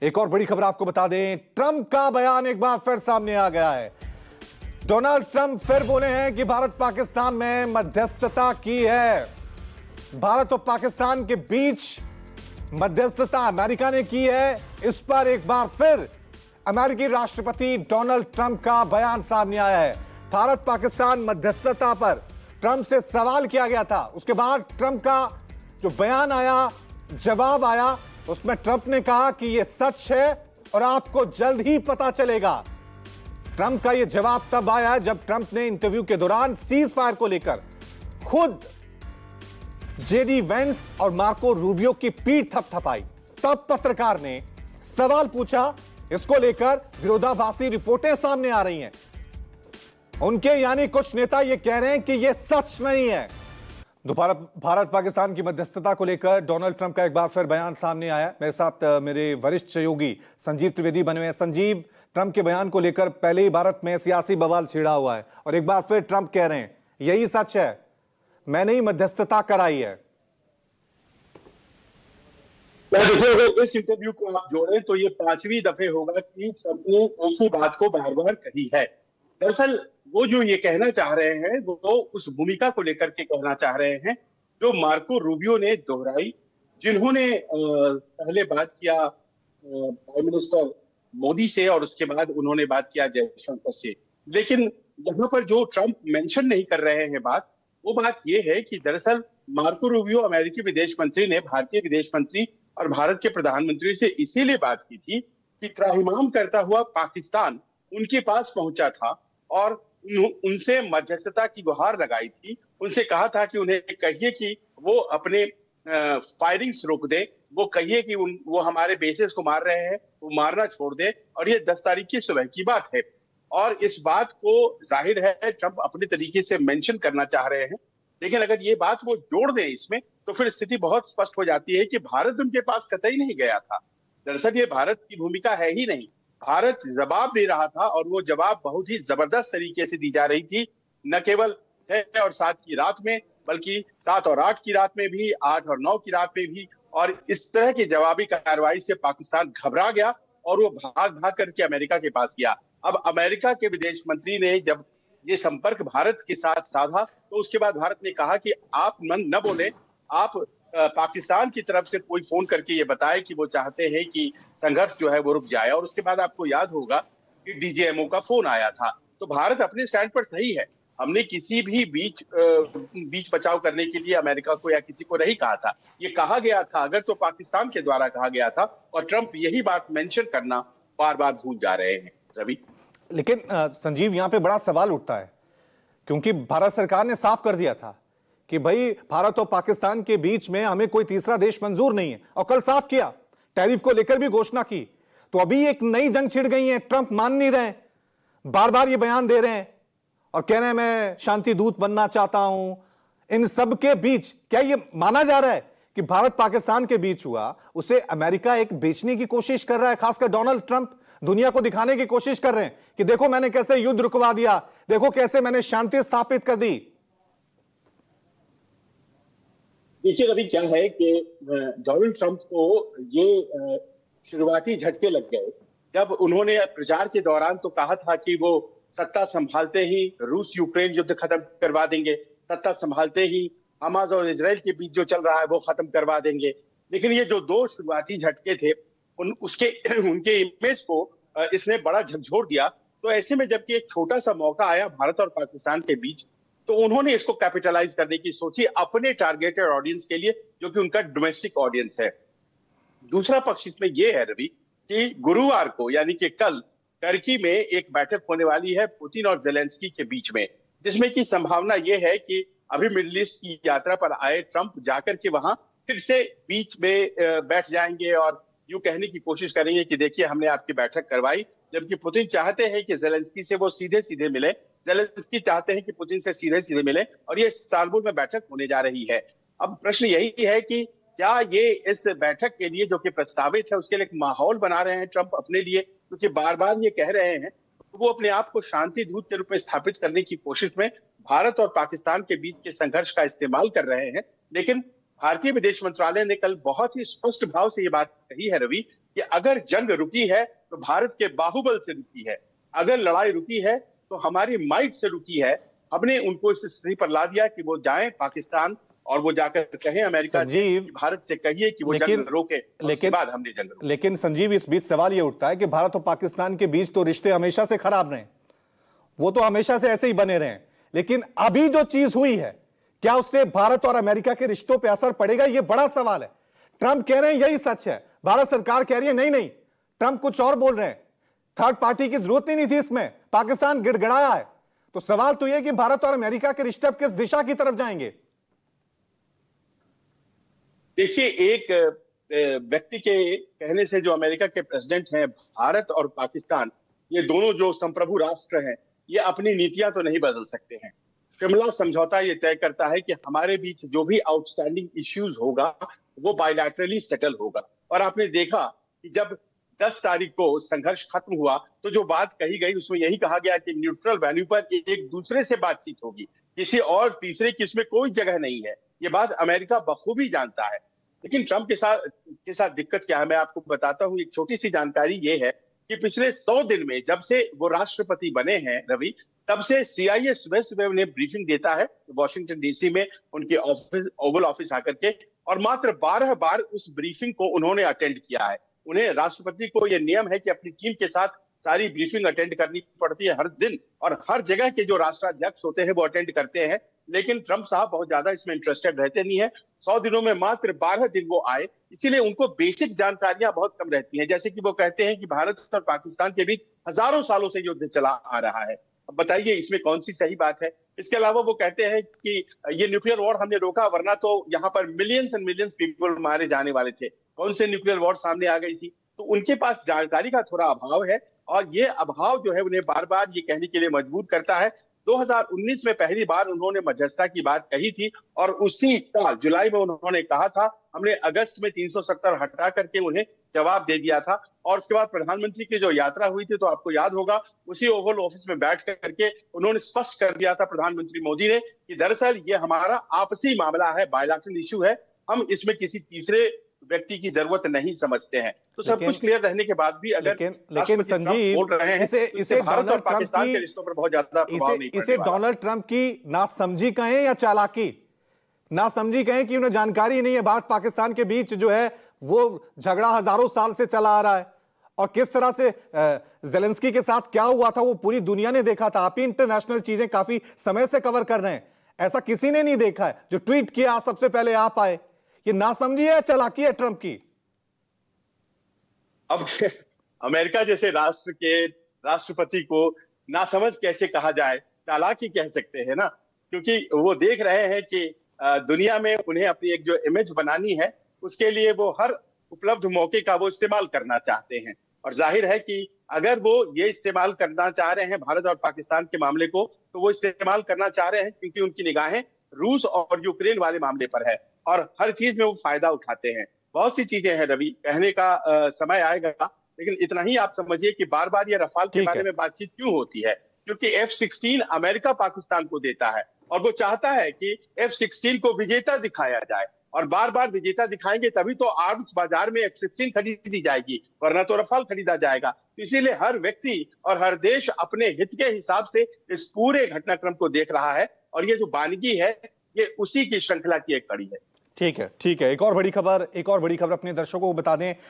एक और बड़ी खबर आपको बता दें, ट्रंप का बयान एक बार फिर सामने आ गया है। डोनाल्ड ट्रंप फिर बोले हैं कि भारत पाकिस्तान में मध्यस्थता की है। भारत और पाकिस्तान के बीच मध्यस्थता अमेरिका ने की है। इस पर एक बार फिर अमेरिकी राष्ट्रपति डोनाल्ड ट्रंप का बयान सामने आया है। भारत पाकिस्तान मध्यस्थता पर ट्रंप से सवाल किया गया था, उसके बाद ट्रंप का जो बयान आया, जवाब आया, उसमें ट्रंप ने कहा कि यह सच है और आपको जल्द ही पता चलेगा। ट्रंप का यह जवाब तब आया जब ट्रंप ने इंटरव्यू के दौरान सीज फायर को लेकर खुद जेडी वेंस और मार्को रूबियो की पीठ थपथपाई। तब पत्रकार ने सवाल पूछा, इसको लेकर विरोधाभासी रिपोर्टें सामने आ रही हैं। उनके यानी कुछ नेता यह कह रहे हैं कि यह सच नहीं है। दोबारा भारत पाकिस्तान की मध्यस्थता को लेकर डोनाल्ड ट्रंप का एक बार फिर बयान सामने आया। मेरे साथ मेरे वरिष्ठ सहयोगी संजीव त्रिवेदी बने हुए हैं। संजीव, ट्रंप के बयान को लेकर पहले ही भारत में सियासी बवाल छिड़ा हुआ है और एक बार फिर ट्रंप कह रहे हैं यही सच है, मैंने ही मध्यस्थता कराई है। देखिए, अगर इस इंटरव्यू को आप जोड़ें तो ये 5वीं दफे होगा कि ट्रंप ने एक ही बात को बार बार कही है। दरअसल वो जो ये कहना चाह रहे हैं वो उस भूमिका को लेकर के कहना चाह रहे हैं जो मार्को रूबियो ने दोहराई, जिन्होंने पहले बात किया प्राइम मिनिस्टर मोदी से और उसके बाद उन्होंने बात किया जयशंकर से। लेकिन यहाँ पर जो ट्रंप मेंशन नहीं कर रहे हैं वो बात ये है कि दरअसल मार्को रूबियो अमेरिकी विदेश मंत्री ने भारतीय विदेश मंत्री और भारत के प्रधानमंत्री से इसीलिए बात की थी कि त्राहिमाम करता हुआ पाकिस्तान उनके पास पहुंचा था और उनसे मध्यस्थता की गुहार लगाई थी। उनसे कहा था कि उन्हें कहिए कि वो अपने फायरिंग्स रोक दे, वो कहिए कि वो हमारे बेसेस को मार रहे हैं, वो मारना छोड़ दे। और ये 10 तारीख की सुबह की बात है और इस बात को जाहिर है ट्रंप अपने तरीके से मेंशन करना चाह रहे हैं। लेकिन अगर ये बात वो जोड़ दें इसमें तो फिर स्थिति बहुत स्पष्ट हो जाती है कि भारत उनके पास कतई नहीं गया था। दरअसल ये भारत की भूमिका है ही नहीं। भारत जवाब दे रहा था और वो जवाब बहुत ही जबरदस्त तरीके से दी जा रही थी, न केवल 6 और 7 की रात में बल्कि 7 और 8 की रात में भी, 8 और 9 की रात में भी। और इस तरह की जवाबी कार्रवाई से पाकिस्तान घबरा गया और वो भाग भाग करके अमेरिका के पास गया। अब अमेरिका के विदेश मंत्री ने जब ये संपर्क भारत के साथ साधा तो उसके बाद भारत ने कहा कि आप न बोले, आप पाकिस्तान की तरफ से कोई फोन करके ये बताए कि वो चाहते हैं कि संघर्ष जो है वो रुक जाए। और उसके बाद आपको याद होगा कि डीजीएमओ का फोन आया था। तो भारत अपने स्टैंड पर सही है। हमने किसी भी बीच बचाव करने के लिए अमेरिका को या किसी को नहीं कहा था। ये कहा गया था अगर तो पाकिस्तान के द्वारा कहा गया था और ट्रंप यही बात मेंशन करना बार बार भूल जा रहे हैं। रवि, लेकिन संजीव, यहां पे बड़ा सवाल उठता है क्योंकि भारत सरकार ने साफ कर दिया था कि भाई भारत और पाकिस्तान के बीच में हमें कोई तीसरा देश मंजूर नहीं है और कल साफ किया, टैरिफ को लेकर भी घोषणा की। तो अभी एक नई जंग छिड़ गई है। ट्रंप मान नहीं रहे, बार बार ये बयान दे रहे हैं और कह रहे हैं मैं शांति दूत बनना चाहता हूं। इन सब के बीच क्या ये माना जा रहा है कि भारत पाकिस्तान के बीच हुआ उसे अमेरिका एक बेचने की कोशिश कर रहा है? खासकर डोनाल्ड ट्रंप दुनिया को दिखाने की कोशिश कर रहे हैं कि देखो मैंने कैसे युद्ध रुकवा दिया, देखो कैसे मैंने शांति स्थापित कर दी। देखिए रवि, क्या है कि डोनाल्ड ट्रंप को ये शुरुआती झटके लग गए जब उन्होंने प्रचार के दौरान तो कहा था कि वो सत्ता संभालते ही रूस यूक्रेन युद्ध खत्म करवा देंगे, सत्ता संभालते ही हमास और इजराइल के बीच जो चल रहा है वो खत्म करवा देंगे। लेकिन ये जो 2 शुरुआती झटके थे उनके इमेज को इसने बड़ा झकझोर दिया। तो ऐसे में जबकि एक छोटा सा मौका आया भारत और पाकिस्तान के बीच तो उन्होंने इसको कैपिटलाइज करने की सोची अपने टारगेटेड ऑडियंस के लिए, जो कि उनका डोमेस्टिक ऑडियंस है। दूसरा पक्ष इसमें यह है रवि कि गुरुवार को यानी कि कल टर्की में एक बैठक होने वाली है पुतिन और जेलेंस्की के बीच में, जिसमें की संभावना यह है कि अभी मिडिल ईस्ट की यात्रा पर आए ट्रंप जाकर के वहां फिर से बीच में बैठ जाएंगे और यूं कहने की कोशिश करेंगे कि देखिए हमने आपकी बैठक करवाई। जबकि पुतिन चाहते हैं कि जेलेंस्की से वो सीधे सीधे मिले, जेलेंस्की चाहते हैं कि पुतिन से सीधे सीधे मिले और ये इस्तांबुल में बैठक होने जा रही है। अब प्रश्न यही है कि क्या ये इस बैठक के लिए जो कि प्रस्तावित है उसके लिए एक माहौल बना रहे हैं ट्रंप अपने लिए, क्योंकि बार बार ये कह रहे हैं वो अपने आप को शांति दूत के रूप में स्थापित करने की कोशिश में भारत और पाकिस्तान के बीच के संघर्ष का इस्तेमाल कर रहे हैं। लेकिन भारतीय विदेश मंत्रालय ने कल बहुत ही स्पष्ट भाव से ये बात कही है रवि कि अगर जंग रुकी है तो भारत के बाहुबल से रुकी है, अगर लड़ाई रुकी है तो हमारी माइट से रुकी है। हमने उनको इस स्थिति पर ला दिया कि वो जाएं पाकिस्तान और वो जाकर कहें अमेरिका से कि भारत से कहिए कि वो जंग रोके, उसके बाद हमने जंग रोकी। लेकिन संजीव, इस बीच सवाल ये उठता है कि भारत और पाकिस्तान के बीच तो रिश्ते हमेशा से खराब रहे, वो तो हमेशा से ऐसे ही बने रहे, लेकिन अभी जो चीज हुई है क्या उससे भारत और अमेरिका के रिश्तों पर असर पड़ेगा? ये बड़ा सवाल है। ट्रंप कह रहे हैं यही सच है, भारत सरकार कह रही है नहीं नहीं, ट्रंप कुछ और बोल रहे हैं, थर्ड पार्टी की जरूरत ही नहीं थी इसमें, पाकिस्तान गिड़गिड़ाया है। तो सवाल तो यह कि भारत और अमेरिका के रिश्ते अब किस दिशा की तरफ जाएंगे? देखिए, एक व्यक्ति के कहने से जो अमेरिका के प्रेसिडेंट हैं, भारत और पाकिस्तान ये दोनों जो संप्रभु राष्ट्र हैं, ये अपनी नीतियां तो नहीं बदल सकते हैं। शिमला समझौता ये तय करता है कि हमारे बीच जो भी आउटस्टैंडिंग इश्यूज होगा वो बायलैटरली सेटल होगा। और आपने देखा कि जब 10 तारीख को संघर्ष खत्म हुआ तो जो बात कही गई उसमें यही कहा गया कि न्यूट्रल वेन्यू पर एक दूसरे से बातचीत होगी, किसी और तीसरे की इसमें कोई जगह नहीं है। ये बात अमेरिका बखूबी जानता है। लेकिन ट्रंप के साथ दिक्कत क्या है, मैं आपको बताता हूं। एक छोटी सी जानकारी ये है कि पिछले 100 दिन में जब से वो राष्ट्रपति बने हैं रवि, तब से CIA सुबह सुबह उन्हें ब्रीफिंग देता है वॉशिंगटन DC में उनके ऑफिस, ओवल ऑफिस आकर के, और मात्र 12 बार उस ब्रीफिंग को उन्होंने अटेंड किया है। उन्हें, राष्ट्रपति को यह नियम है कि अपनी टीम के साथ सारी ब्रीफिंग अटेंड करनी पड़ती है हर दिन, और हर जगह के जो राष्ट्राध्यक्ष होते हैं वो अटेंड करते हैं। लेकिन ट्रंप साहब बहुत ज्यादा इसमें इंटरेस्टेड रहते नहीं है। 100 दिनों में मात्र 12 दिन वो आए, इसीलिए उनको बेसिक जानकारियां बहुत कम रहती हैं। जैसे कि वो कहते हैं कि भारत और पाकिस्तान के बीच हजारों सालों से युद्ध चला आ रहा है। अब बताइए इसमें कौन सी सही बात है? इसके अलावा वो कहते हैं कि ये न्यूक्लियर वॉर हमने रोका, वरना तो यहाँ पर मिलियंस एंड मिलियंस पीपल मारे जाने वाले थे। कौन से न्यूक्लियर वॉर सामने आ गई थी? तो उनके पास जानकारी का थोड़ा अभाव है, और ये अभाव जो है उन्हें बार बार ये कहने के लिए मजबूर करता है। 2019 में पहली बार उन्होंने मध्यस्थता की बात कही थी, और उसी साल जुलाई में उन्होंने कहा था, हमने अगस्त में 370 हटा करके उन्हें जवाब दे दिया था। और उसके बाद प्रधानमंत्री की जो यात्रा हुई थी, तो आपको याद होगा उसी ओवल ऑफिस में बैठ करके उन्होंने स्पष्ट कर दिया था प्रधानमंत्री मोदी ने कि दरअसल ये हमारा आपसी मामला है, बायलैटरल इशू है, हम इसमें किसी तीसरे व्यक्ति की जरूरत नहीं समझते हैं। तो सब कुछ क्लियर रहने के बाद भी अगर लेकिन संजीव बोल रहे हैं इसे भारत और पाकिस्तान के रिश्तों पर बहुत ज्यादा प्रभाव नहीं पड़ने इसे डोनाल्ड ट्रंप की नासमझी कहें या चालाकी? नासमझी कहें कि उन्हें जानकारी नहीं है भारत पाकिस्तान के बीच जो है वो झगड़ा हजारों साल से चला आ रहा है, और किस तरह से ज़ेलेंस्की के साथ क्या हुआ था वो पूरी दुनिया ने देखा था। आप ही इंटरनेशनल चीजें काफी समय से कवर कर रहे हैं, ऐसा किसी ने नहीं देखा है। जो ट्वीट किया सबसे पहले आप आए, ये नासमझी है, चालाकी है ट्रंप की? अब अमेरिका जैसे राष्ट्र के राष्ट्रपति को नासमझ कैसे कहा जाए, चालाकी कह सकते हैं ना, क्योंकि वो देख रहे हैं कि दुनिया में उन्हें अपनी एक जो इमेज बनानी है उसके लिए वो हर उपलब्ध मौके का वो इस्तेमाल करना चाहते हैं। और जाहिर है कि अगर वो ये इस्तेमाल करना चाह रहे हैं भारत और पाकिस्तान के मामले को, तो वो इस्तेमाल करना चाह रहे हैं क्योंकि उनकी निगाहें रूस और यूक्रेन वाले मामले पर है, और हर चीज में वो फायदा उठाते हैं। बहुत सी चीजें हैं रवि, कहने का समय आएगा, लेकिन इतना ही आप समझिए कि बार बार ये रफाल के बारे में बातचीत क्यों होती है, क्योंकि F-16 अमेरिका पाकिस्तान को देता है, और वो चाहता है कि F-16 को विजेता दिखाया जाए, और बार बार विजेता दिखाएंगे तभी तो आर्म्स बाजार में F-16 खरीदी जाएगी, वरना तो रफाल खरीदा जाएगा। तो इसीलिए हर व्यक्ति और हर देश अपने हित के हिसाब से इस पूरे घटनाक्रम को देख रहा है, और ये जो बानगी है ये उसी की श्रृंखला की एक कड़ी है। ठीक है, ठीक है। एक और बड़ी खबर अपने दर्शकों को बता दें।